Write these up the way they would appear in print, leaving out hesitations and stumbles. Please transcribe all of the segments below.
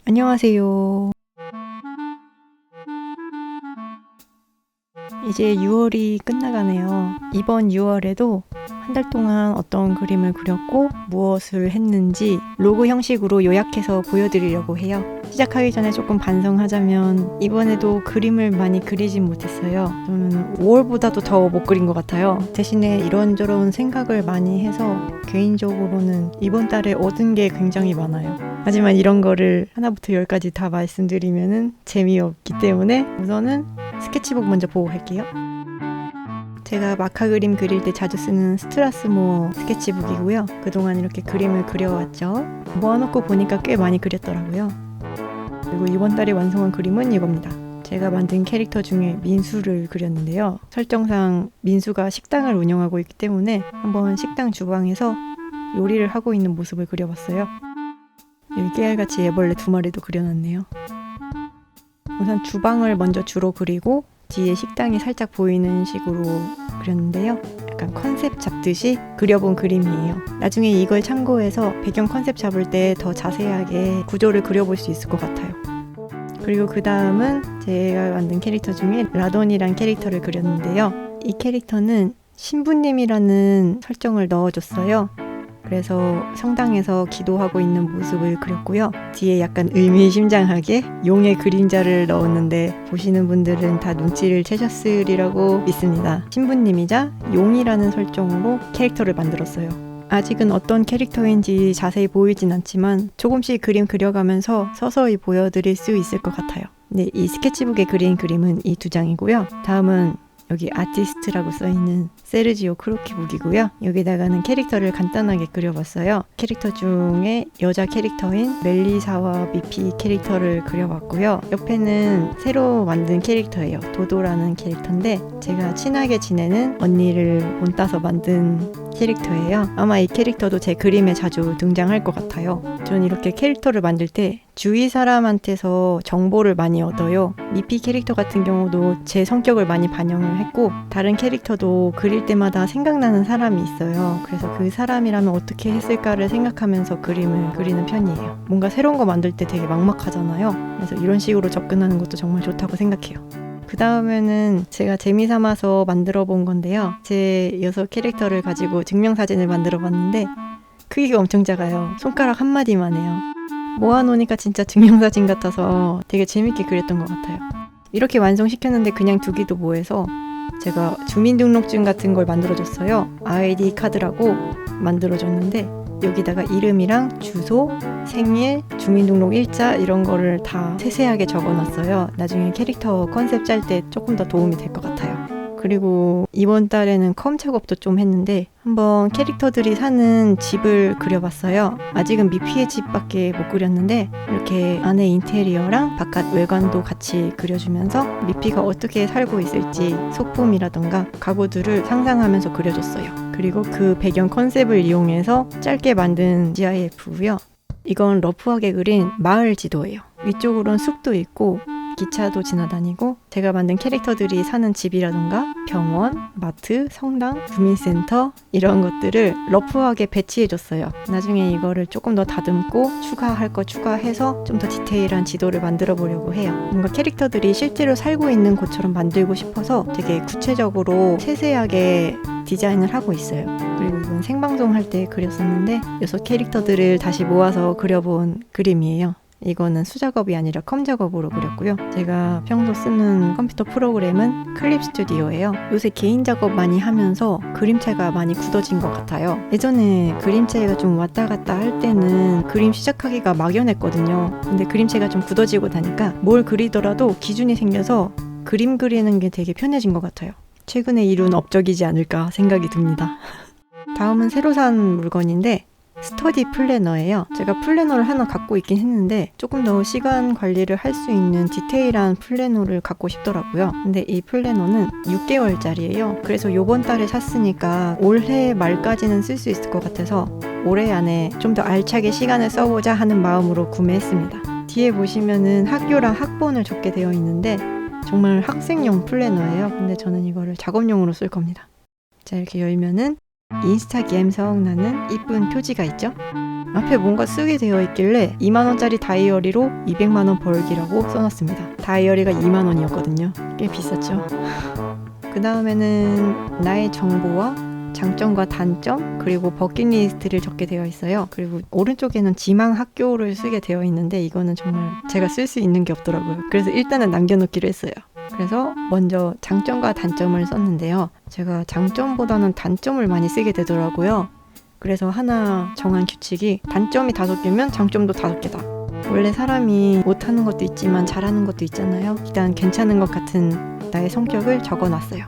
안녕하세요. 이제 6월이 끝나가네요. 이번 6월에도 한 달 동안 어떤 그림을 그렸고 무엇을 했는지 로그 형식으로 요약해서 보여드리려고 해요. 시작하기 전에 조금 반성하자면 이번에도 그림을 많이 그리진 못했어요. 저는 5월보다도 더 못 그린 것 같아요. 대신에 이런저런 생각을 많이 해서 개인적으로는 이번 달에 얻은 게 굉장히 많아요. 하지만 이런 거를 하나부터 10까지 다 말씀드리면 재미없기 때문에 우선은 스케치북 먼저 보고 갈게요. 제가 마카 그림 그릴 때 자주 쓰는 스트라스모어 스케치북이고요. 그동안 이렇게 그림을 그려왔죠. 모아놓고 보니까 꽤 많이 그렸더라고요. 그리고 이번 달에 완성한 그림은 이겁니다. 제가 만든 캐릭터 중에 민수를 그렸는데요. 설정상 민수가 식당을 운영하고 있기 때문에 한번 식당 주방에서 요리를 하고 있는 모습을 그려봤어요. 여기 깨알같이 애벌레 2마리도 그려놨네요. 우선 주방을 먼저 주로 그리고 뒤에 식당이 살짝 보이는 식으로 그렸는데요. 약간 컨셉 잡듯이 그려본 그림이에요. 나중에 이걸 참고해서 배경 컨셉 잡을 때 더 자세하게 구조를 그려볼 수 있을 것 같아요. 그리고 그 다음은 제가 만든 캐릭터 중에 라돈이란 캐릭터를 그렸는데요. 이 캐릭터는 신부님이라는 설정을 넣어줬어요. 그래서 성당에서 기도하고 있는 모습을 그렸고요. 뒤에 약간 의미심장하게 용의 그림자를 넣었는데 보시는 분들은 다 눈치를 채셨으리라고 믿습니다. 신부님이자 용이라는 설정으로 캐릭터를 만들었어요. 아직은 어떤 캐릭터인지 자세히 보이진 않지만 조금씩 그림 그려가면서 서서히 보여드릴 수 있을 것 같아요. 네, 이 스케치북에 그린 그림은 이 2장이고요. 다음은 여기 아티스트라고 써있는 세르지오 크로키북이고요. 여기다가는 캐릭터를 간단하게 그려봤어요. 캐릭터 중에 여자 캐릭터인 멜리사와 미피 캐릭터를 그려봤고요. 옆에는 새로 만든 캐릭터예요. 도도라는 캐릭터인데 제가 친하게 지내는 언니를 본따서 만든 캐릭터예요. 아마 이 캐릭터도 제 그림에 자주 등장할 것 같아요. 전 이렇게 캐릭터를 만들 때 주위 사람한테서 정보를 많이 얻어요. 미피 캐릭터 같은 경우도 제 성격을 많이 반영을 했고 다른 캐릭터도 그릴 때마다 생각나는 사람이 있어요. 그래서 그 사람이라면 어떻게 했을까를 생각하면서 그림을 그리는 편이에요. 뭔가 새로운 거 만들 때 되게 막막하잖아요. 그래서 이런 식으로 접근하는 것도 정말 좋다고 생각해요. 그 다음에는 제가 재미삼아서 만들어 본 건데요. 제 녀석 캐릭터를 가지고 증명사진을 만들어 봤는데 크기가 엄청 작아요. 손가락 한마디만 해요. 모아놓으니까 진짜 증명사진 같아서 되게 재밌게 그렸던 것 같아요. 이렇게 완성시켰는데 그냥 두기도 뭐해서 제가 주민등록증 같은 걸 만들어줬어요. 아이디 카드라고 만들어줬는데 여기다가 이름이랑 주소, 생일, 주민등록 일자 이런 거를 다 세세하게 적어놨어요. 나중에 캐릭터 컨셉 짤 때 조금 더 도움이 될 것 같아요. 그리고 이번 달에는 컴 작업도 좀 했는데 한번 캐릭터들이 사는 집을 그려봤어요. 아직은 미피의 집밖에 못 그렸는데 이렇게 안에 인테리어랑 바깥 외관도 같이 그려주면서 미피가 어떻게 살고 있을지 소품이라던가 가구들을 상상하면서 그려줬어요. 그리고 그 배경 컨셉을 이용해서 짧게 만든 GIF고요. 이건 러프하게 그린 마을 지도예요. 위쪽으로는 숲도 있고 기차도 지나다니고 제가 만든 캐릭터들이 사는 집이라던가 병원, 마트, 성당, 주민센터 이런 것들을 러프하게 배치해줬어요. 나중에 이거를 조금 더 다듬고 추가할 거 추가해서 좀 더 디테일한 지도를 만들어 보려고 해요. 뭔가 캐릭터들이 실제로 살고 있는 곳처럼 만들고 싶어서 되게 구체적으로 세세하게 디자인을 하고 있어요. 그리고 이건 생방송 할 때 그렸었는데 녀석 캐릭터들을 다시 모아서 그려본 그림이에요. 이거는 수작업이 아니라 컴 작업으로 그렸고요. 제가 평소 쓰는 컴퓨터 프로그램은 클립 스튜디오예요. 요새 개인 작업 많이 하면서 그림체가 많이 굳어진 것 같아요. 예전에 그림체가 좀 왔다 갔다 할 때는 그림 시작하기가 막연했거든요. 근데 그림체가 좀 굳어지고 나니까 뭘 그리더라도 기준이 생겨서 그림 그리는 게 되게 편해진 것 같아요. 최근에 이룬 업적이지 않을까 생각이 듭니다. 다음은 새로 산 물건인데 스터디 플래너예요. 제가 플래너를 하나 갖고 있긴 했는데 조금 더 시간 관리를 할 수 있는 디테일한 플래너를 갖고 싶더라고요. 근데 이 플래너는 6개월짜리예요. 그래서 이번 달에 샀으니까 올해 말까지는 쓸 수 있을 것 같아서 올해 안에 좀 더 알차게 시간을 써보자 하는 마음으로 구매했습니다. 뒤에 보시면은 학교랑 학번을 적게 되어 있는데 정말 학생용 플래너예요. 근데 저는 이거를 작업용으로 쓸 겁니다. 자, 이렇게 열면은 인스타 감성 나는 이쁜 표지가 있죠? 앞에 뭔가 쓰게 되어 있길래 2만원짜리 다이어리로 200만원 벌기라고 써놨습니다. 다이어리가 2만원이었거든요. 꽤 비쌌죠. 그 다음에는 나의 정보와 장점과 단점 그리고 버킷리스트를 적게 되어 있어요. 그리고 오른쪽에는 지망 학교를 쓰게 되어 있는데 이거는 정말 제가 쓸 수 있는 게 없더라고요. 그래서 일단은 남겨놓기로 했어요. 그래서 먼저 장점과 단점을 썼는데요. 제가 장점보다는 단점을 많이 쓰게 되더라고요. 그래서 하나 정한 규칙이 단점이 5개면 장점도 5개다. 원래 사람이 못하는 것도 있지만 잘하는 것도 있잖아요. 일단 괜찮은 것 같은 나의 성격을 적어놨어요.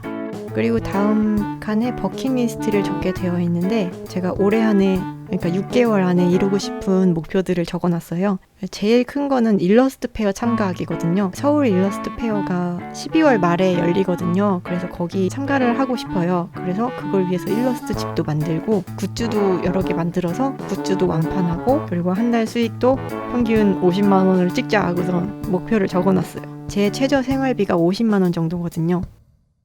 그리고 다음 칸에 버킷리스트를 적게 되어 있는데 제가 올해 안에 그러니까 6개월 안에 이루고 싶은 목표들을 적어놨어요. 제일 큰 거는 일러스트 페어 참가하기거든요. 서울 일러스트 페어가 12월 말에 열리거든요. 그래서 거기 참가를 하고 싶어요. 그래서 그걸 위해서 일러스트 집도 만들고 굿즈도 여러 개 만들어서 굿즈도 완판하고 그리고 한 달 수익도 평균 50만 원을 찍자 하고선 목표를 적어놨어요. 제 최저 생활비가 50만 원 정도거든요.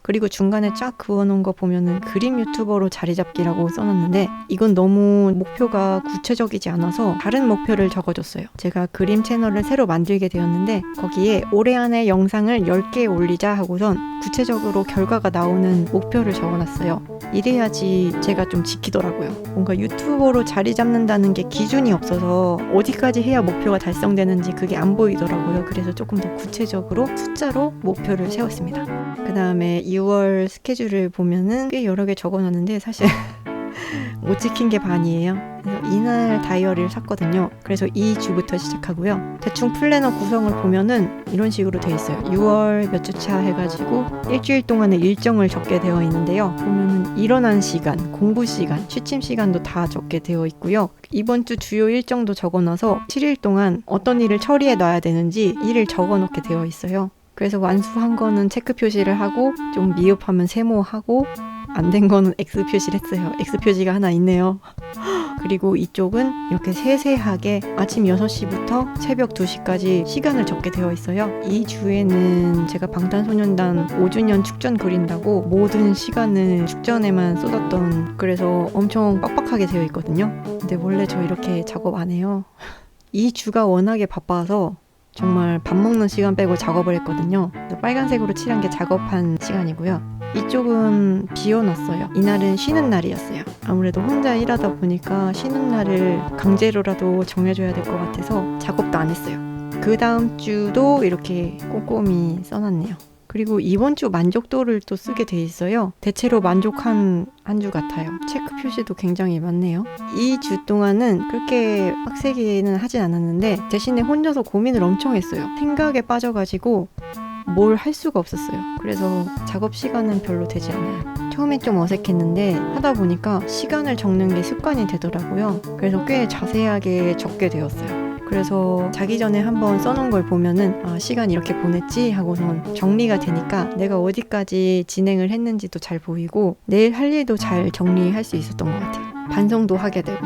그리고 중간에 쫙 그어놓은 거 보면은 그림 유튜버로 자리 잡기라고 써놨는데 이건 너무 목표가 구체적이지 않아서 다른 목표를 적어줬어요. 제가 그림 채널을 새로 만들게 되었는데 거기에 올해 안에 영상을 10개 올리자 하고선 구체적으로 결과가 나오는 목표를 적어놨어요. 이래야지 제가 좀 지키더라고요. 뭔가 유튜버로 자리 잡는다는 게 기준이 없어서 어디까지 해야 목표가 달성되는지 그게 안 보이더라고요. 그래서 조금 더 구체적으로 숫자로 목표를 세웠습니다. 그 다음에 2월 스케줄을 보면은 꽤 여러 개 적어놨는데 사실 못 지킨 게 반이에요. 그래서 이날 다이어리를 샀거든요. 그래서 2주부터 시작하고요. 대충 플래너 구성을 보면은 이런 식으로 돼 있어요. 6월 몇 주차 해가지고 일주일 동안의 일정을 적게 되어 있는데요. 보면은 일어난 시간, 공부 시간, 취침 시간도 다 적게 되어 있고요. 이번 주 주요 일정도 적어놔서 7일 동안 어떤 일을 처리해 놔야 되는지 일을 적어놓게 되어 있어요. 그래서 완수한 거는 체크 표시를 하고 좀 미흡하면 세모하고 안 된 거는 X 표시를 했어요. X 표시가 하나 있네요. 그리고 이쪽은 이렇게 세세하게 아침 6시부터 새벽 2시까지 시간을 적게 되어 있어요. 이 주에는 제가 방탄소년단 5주년 축전 그린다고 모든 시간을 축전에만 쏟았던 그래서 엄청 빡빡하게 되어 있거든요. 근데 원래 저 이렇게 작업 안 해요. 이 주가 워낙에 바빠서 정말 밥 먹는 시간 빼고 작업을 했거든요. 빨간색으로 칠한 게 작업한 시간이고요. 이쪽은 비워놨어요. 이날은 쉬는 날이었어요. 아무래도 혼자 일하다 보니까 쉬는 날을 강제로라도 정해줘야 될 것 같아서 작업도 안 했어요. 그 다음 주도 이렇게 꼼꼼히 써놨네요. 그리고 이번 주 만족도를 또 쓰게 돼 있어요. 대체로 만족한 한 주 같아요. 체크 표시도 굉장히 많네요. 이 주 동안은 그렇게 빡세게는 하진 않았는데 대신에 혼자서 고민을 엄청 했어요. 생각에 빠져가지고 뭘 할 수가 없었어요. 그래서 작업 시간은 별로 되지 않아요. 처음엔 좀 어색했는데 하다 보니까 시간을 적는 게 습관이 되더라고요. 그래서 꽤 자세하게 적게 되었어요. 그래서 자기 전에 한번 써놓은 걸 보면은 아, 시간 이렇게 보냈지 하고선 정리가 되니까 내가 어디까지 진행을 했는지도 잘 보이고 내일 할 일도 잘 정리할 수 있었던 것 같아요. 반성도 하게 되고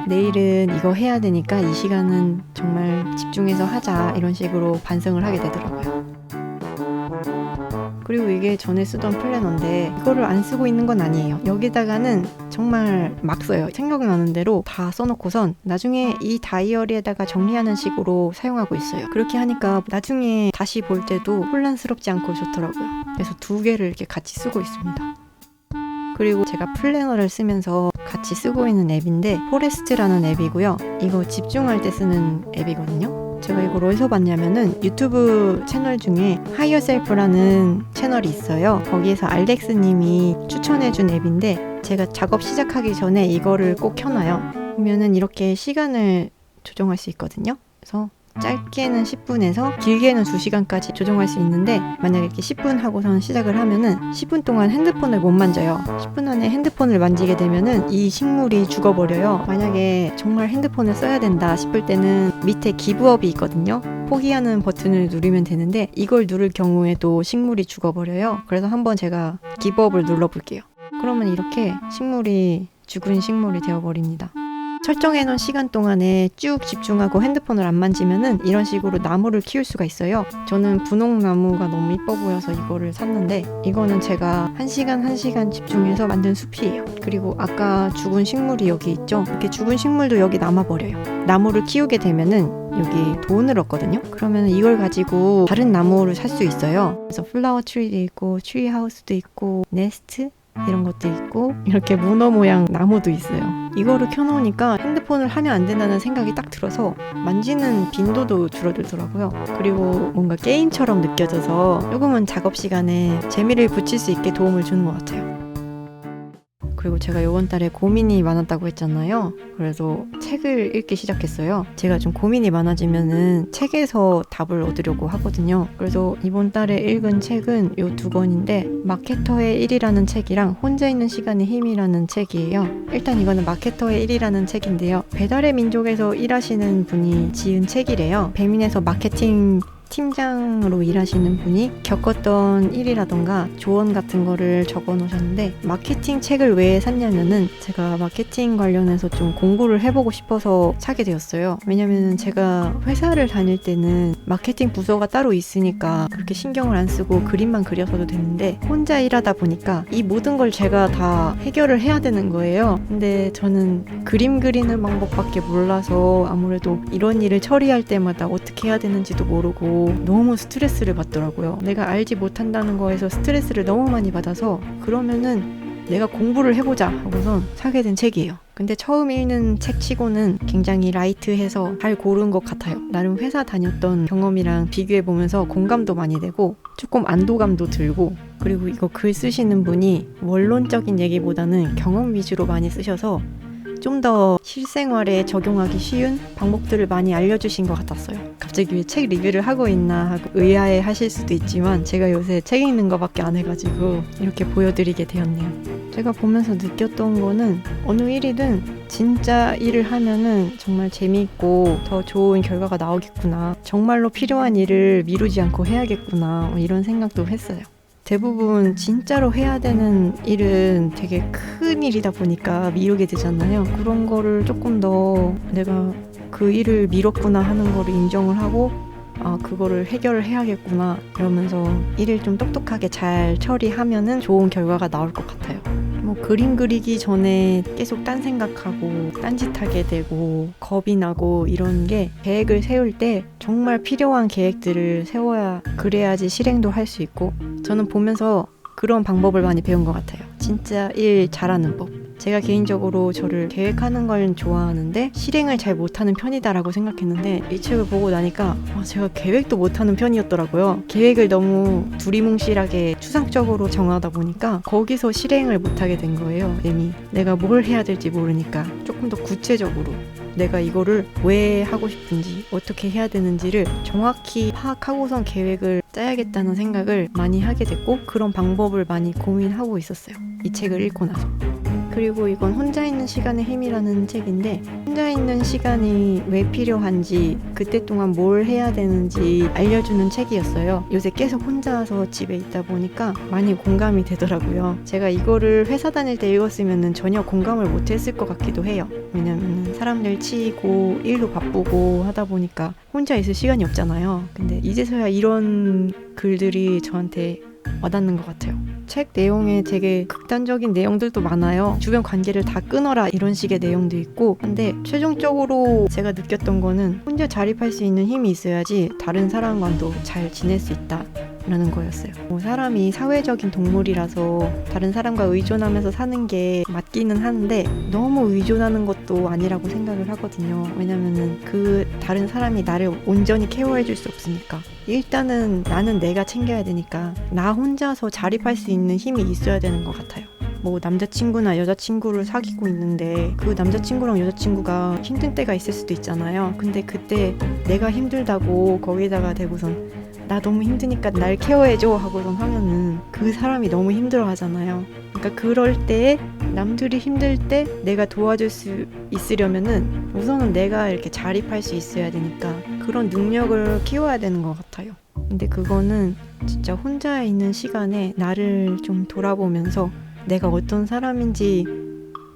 내일은 이거 해야 되니까 이 시간은 정말 집중해서 하자 이런 식으로 반성을 하게 되더라고요. 그리고 이게 전에 쓰던 플래너인데 이거를 안 쓰고 있는 건 아니에요. 여기다가는 정말 막 써요. 생각나는 대로 다 써놓고선 나중에 이 다이어리에다가 정리하는 식으로 사용하고 있어요. 그렇게 하니까 나중에 다시 볼 때도 혼란스럽지 않고 좋더라고요. 그래서 2개를 이렇게 같이 쓰고 있습니다. 그리고 제가 플래너를 쓰면서 같이 쓰고 있는 앱인데 포레스트라는 앱이고요. 이거 집중할 때 쓰는 앱이거든요. 제가 이걸 어디서 봤냐면은 유튜브 채널 중에 하이어셀프라는 채널이 있어요. 거기에서 알렉스님이 추천해준 앱인데 제가 작업 시작하기 전에 이거를 꼭 켜놔요. 보면은 이렇게 시간을 조정할 수 있거든요. 그래서 짧게는 10분에서 길게는 2시간까지 조정할 수 있는데 만약에 이렇게 10분 하고선 시작을 하면은 10분 동안 핸드폰을 못 만져요. 10분 안에 핸드폰을 만지게 되면은 이 식물이 죽어버려요. 만약에 정말 핸드폰을 써야 된다 싶을 때는 밑에 기브업이 있거든요. 포기하는 버튼을 누르면 되는데 이걸 누를 경우에도 식물이 죽어버려요. 그래서 한번 제가 기브업을 눌러볼게요. 그러면 이렇게 식물이 죽은 식물이 되어버립니다. 설정해 놓은 시간 동안에 쭉 집중하고 핸드폰을 안 만지면은 이런 식으로 나무를 키울 수가 있어요. 저는 분홍나무가 너무 이뻐 보여서 이거를 샀는데, 이거는 제가 1시간 집중해서 만든 숲이에요. 그리고 아까 죽은 식물이 여기 있죠? 이렇게 죽은 식물도 여기 남아버려요. 나무를 키우게 되면은 여기 돈을 얻거든요. 그러면 이걸 가지고 다른 나무를 살 수 있어요. 그래서 플라워 트리도 있고 트리 하우스도 있고 네스트 이런 것도 있고 이렇게 문어 모양 나무도 있어요. 이거를 켜놓으니까 핸드폰을 하면 안 된다는 생각이 딱 들어서 만지는 빈도도 줄어들더라고요. 그리고 뭔가 게임처럼 느껴져서 조금은 작업 시간에 재미를 붙일 수 있게 도움을 주는 것 같아요. 그리고 제가 이번 달에 고민이 많았다고 했잖아요. 그래서 책을 읽기 시작했어요. 제가 좀 고민이 많아지면은 책에서 답을 얻으려고 하거든요. 그래서 이번 달에 읽은 책은 이 2권인데 마케터의 1이라는 책이랑 혼자 있는 시간의 힘이라는 책이에요. 일단 이거는 마케터의 1이라는 책인데요. 배달의 민족에서 일하시는 분이 지은 책이래요. 배민에서 마케팅 팀장으로 일하시는 분이 겪었던 일이라던가 조언 같은 거를 적어 놓으셨는데, 마케팅 책을 왜 샀냐면은 제가 마케팅 관련해서 좀 공부를 해보고 싶어서 사게 되었어요. 왜냐면은 제가 회사를 다닐 때는 마케팅 부서가 따로 있으니까 그렇게 신경을 안 쓰고 그림만 그려서도 됐는데, 혼자 일하다 보니까 이 모든 걸 제가 다 해결을 해야 되는 거예요. 근데 저는 그림 그리는 방법밖에 몰라서 아무래도 이런 일을 처리할 때마다 어떻게 해야 되는지도 모르고 너무 스트레스를 받더라고요. 내가 알지 못한다는 거에서 스트레스를 너무 많이 받아서, 그러면은 내가 공부를 해보자 하고선 사게 된 책이에요. 근데 처음 읽는 책 치고는 굉장히 라이트해서 잘 고른 것 같아요. 나름 회사 다녔던 경험이랑 비교해보면서 공감도 많이 되고 조금 안도감도 들고, 그리고 이거 글 쓰시는 분이 원론적인 얘기보다는 경험 위주로 많이 쓰셔서 좀 더 실생활에 적용하기 쉬운 방법들을 많이 알려주신 것 같았어요. 갑자기 왜 책 리뷰를 하고 있나 하고 의아해 하실 수도 있지만, 제가 요새 책 읽는 거밖에 안 해가지고 이렇게 보여드리게 되었네요. 제가 보면서 느꼈던 거는 어느 일이든 진짜 일을 하면은 정말 재미있고 더 좋은 결과가 나오겠구나, 정말로 필요한 일을 미루지 않고 해야겠구나, 이런 생각도 했어요. 대부분 진짜로 해야 되는 일은 되게 큰 일이다 보니까 미루게 되잖아요. 그런 거를 조금 더 내가 그 일을 미뤘구나 하는 거를 인정을 하고, 그거를 해결을 해야겠구나 이러면서 일을 좀 똑똑하게 잘 처리하면은 좋은 결과가 나올 것 같아요. 뭐 그림 그리기 전에 계속 딴 생각하고 딴짓하게 되고 겁이 나고 이런 게, 계획을 세울 때 정말 필요한 계획들을 세워야, 그래야지 실행도 할 수 있고, 저는 보면서 그런 방법을 많이 배운 것 같아요. 진짜 일 잘하는 법. 제가 개인적으로 저를 계획하는 걸 좋아하는데 실행을 잘 못하는 편이다라고 생각했는데, 이 책을 보고 나니까 제가 계획도 못하는 편이었더라고요. 계획을 너무 두리뭉실하게 추상적으로 정하다 보니까 거기서 실행을 못하게 된 거예요. 이미 내가 뭘 해야 될지 모르니까 조금 더 구체적으로 내가 이거를 왜 하고 싶은지, 어떻게 해야 되는지를 정확히 파악하고선 계획을 짜야겠다는 생각을 많이 하게 됐고, 그런 방법을 많이 고민하고 있었어요. 이 책을 읽고 나서. 그리고 이건 혼자 있는 시간의 힘이라는 책인데, 혼자 있는 시간이 왜 필요한지, 그때 동안 뭘 해야 되는지 알려주는 책이었어요. 요새 계속 혼자서 집에 있다 보니까 많이 공감이 되더라고요. 제가 이거를 회사 다닐 때 읽었으면 전혀 공감을 못했을 것 같기도 해요. 왜냐면 사람들 치이고 일도 바쁘고 하다 보니까 혼자 있을 시간이 없잖아요. 근데 이제서야 이런 글들이 저한테 와닿는 것 같아요. 책 내용에 되게 극단적인 내용들도 많아요. 주변 관계를 다 끊어라 이런 식의 내용도 있고 한데, 최종적으로 제가 느꼈던 거는 혼자 자립할 수 있는 힘이 있어야지 다른 사람과도 잘 지낼 수 있다 라는 거였어요. 사람이 사회적인 동물이라서 다른 사람과 의존하면서 사는 게 맞기는 하는데, 너무 의존하는 것도 아니라고 생각을 하거든요. 왜냐면은 그 다른 사람이 나를 온전히 케어해 줄 수 없으니까. 일단은 나는 내가 챙겨야 되니까 나 혼자서 자립할 수 있는 힘이 있어야 되는 것 같아요. 뭐 남자친구나 여자친구를 사귀고 있는데 그 남자친구랑 여자친구가 힘든 때가 있을 수도 있잖아요. 근데 그때 내가 힘들다고 거기다가 대고선 나 너무 힘드니까 날 케어해줘 하고선 하면은 그 사람이 너무 힘들어 하잖아요. 그러니까 그럴 때, 남들이 힘들 때 내가 도와줄 수 있으려면은 우선은 내가 이렇게 자립할 수 있어야 되니까 그런 능력을 키워야 되는 것 같아요. 근데 그거는 진짜 혼자 있는 시간에 나를 좀 돌아보면서 내가 어떤 사람인지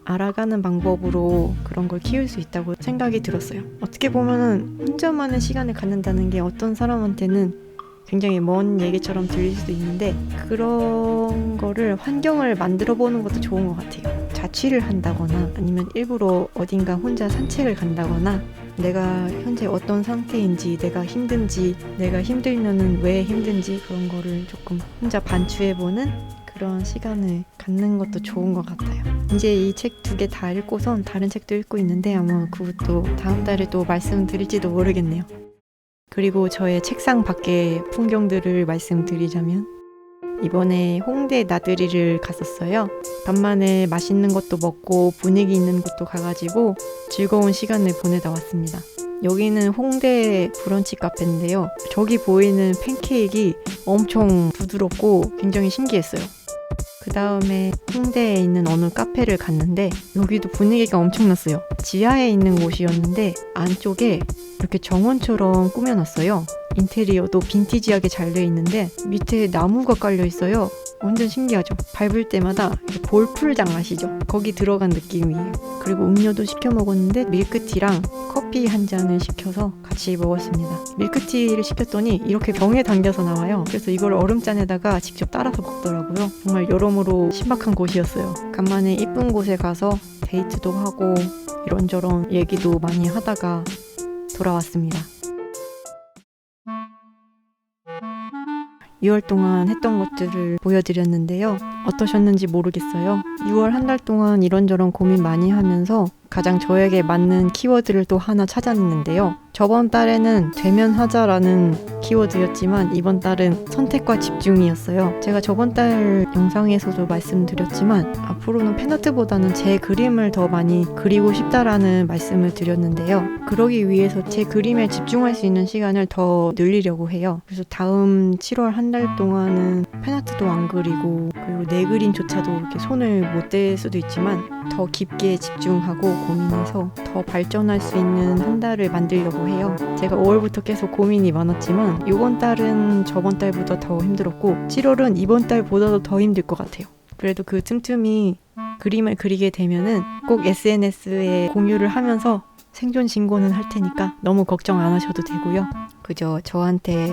알아가는 방법으로 그런 걸 키울 수 있다고 생각이 들었어요. 어떻게 보면은 혼자만의 시간을 갖는다는 게 어떤 사람한테는 굉장히 먼 얘기처럼 들릴 수도 있는데 그런 거를 환경을 만들어 보는 것도 좋은 것 같아요. 자취를 한다거나 아니면 일부러 어딘가 혼자 산책을 간다거나 내가 현재 어떤 상태인지, 내가 힘든지, 내가 힘들면은 왜 힘든지 그런 거를 조금 혼자 반추해보는 그런 시간을 갖는 것도 좋은 것 같아요. 이제 이 책 2개 다 읽고선 다른 책도 읽고 있는데 아마 그것도 다음 달에 또 말씀드릴지도 모르겠네요. 그리고 저의 책상 밖의 풍경들을 말씀드리자면 이번에 홍대 나들이를 갔었어요. 간만에 맛있는 것도 먹고 분위기 있는 곳도 가가지고 즐거운 시간을 보내다 왔습니다. 여기는 홍대 브런치 카페인데요. 저기 보이는 팬케이크가 엄청 부드럽고 굉장히 신기했어요. 그 다음에 홍대에 있는 어느 카페를 갔는데 여기도 분위기가 엄청났어요. 지하에 있는 곳이었는데 안쪽에 이렇게 정원처럼 꾸며놨어요. 인테리어도 빈티지하게 잘 되어 있는데 밑에 나무가 깔려 있어요. 완전 신기하죠? 밟을 때마다 볼풀장 아시죠? 거기 들어간 느낌이에요. 그리고 음료도 시켜 먹었는데 밀크티랑 커피 한 잔을 시켜서 같이 먹었습니다. 밀크티를 시켰더니 이렇게 병에 담겨서 나와요. 그래서 이걸 얼음잔에다가 직접 따라서 먹더라고요. 정말 여러모로 신박한 곳이었어요. 간만에 이쁜 곳에 가서 데이트도 하고 이런저런 얘기도 많이 하다가 돌아왔습니다. 6월 동안 했던 것들을 보여드렸는데요. 어떠셨는지 모르겠어요. 6월 한 달 동안 이런저런 고민 많이 하면서 가장 저에게 맞는 키워드를 또 하나 찾아냈는데요. 저번 달에는 되면하자라는 키워드였지만 이번 달은 선택과 집중이었어요. 제가 저번 달 영상에서도 말씀드렸지만 앞으로는 팬아트보다는 제 그림을 더 많이 그리고 싶다라는 말씀을 드렸는데요. 그러기 위해서 제 그림에 집중할 수 있는 시간을 더 늘리려고 해요. 그래서 다음 7월 한 달 동안은 팬아트도 안 그리고 그리고 내 그림조차도 이렇게 손을 못 댈 수도 있지만 더 깊게 집중하고 고민해서 더 발전할 수 있는 한 달을 만들려고 해요. 제가 5월부터 계속 고민이 많았지만 이번 달은 저번 달보다 더 힘들었고 7월은 이번 달보다도 더 힘들 것 같아요. 그래도 그 틈틈이 그림을 그리게 되면은 꼭 SNS에 공유를 하면서 생존 신고는 할 테니까 너무 걱정 안 하셔도 되고요. 그저 저한테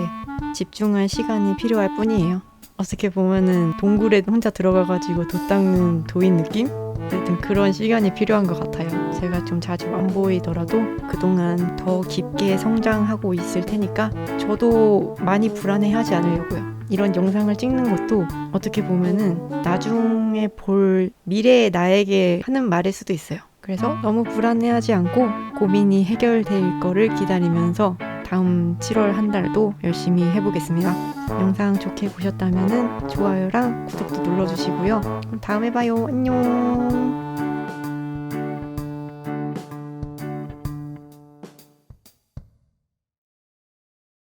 집중할 시간이 필요할 뿐이에요. 어떻게 보면은 동굴에 혼자 들어가가지고 돛 닦는 도인 느낌? 어쨌든 그런 시간이 필요한 것 같아요. 제가 좀 자주 안 보이더라도 그동안 더 깊게 성장하고 있을 테니까 저도 많이 불안해하지 않으려고요. 이런 영상을 찍는 것도 어떻게 보면은 나중에 볼 미래의 나에게 하는 말일 수도 있어요. 그래서 너무 불안해하지 않고 고민이 해결될 거를 기다리면서 다음 7월 한 달도 열심히 해보겠습니다. 영상 좋게 보셨다면 좋아요랑 구독도 눌러주시고요. 그럼 다음에 봐요. 안녕.